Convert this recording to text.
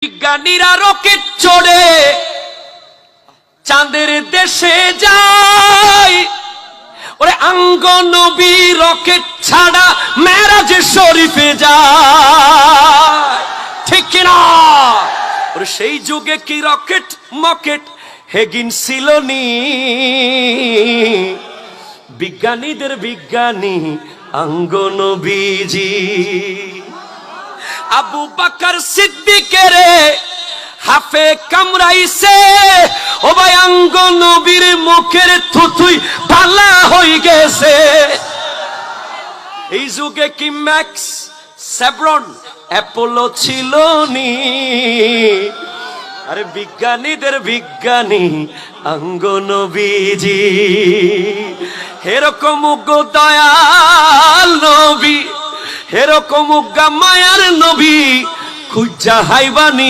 বিজ্ঞানীরা রকেট চড়ে চাঁদের দেশে যায়। ওরে আঙ্গ নবী রকেট ছাড়া মেরাজে শরীফে যায়, ঠিক কিনা? ওরে সেই যুগে কি রকেট মকেট হেগিন ছিল নি? বিজ্ঞানীদের বিজ্ঞানী আঙ্গ নবীজি। আবু বকর সিদ্দিকের হাফে কামড়াইছে, ও ভাই আঙ্গ নবীর মুখের থুথুই ভালা হয়ে গেছে। এই যুগে কি ম্যাক্স, সেভরন, অ্যাপোলো ছিল নি? আরে বিজ্ঞানীদের বিজ্ঞানী আঙ্গ নবীজি। এরকম দয়াল নবী, এরকম মায়ার নবী খুঁজা হাইবানি।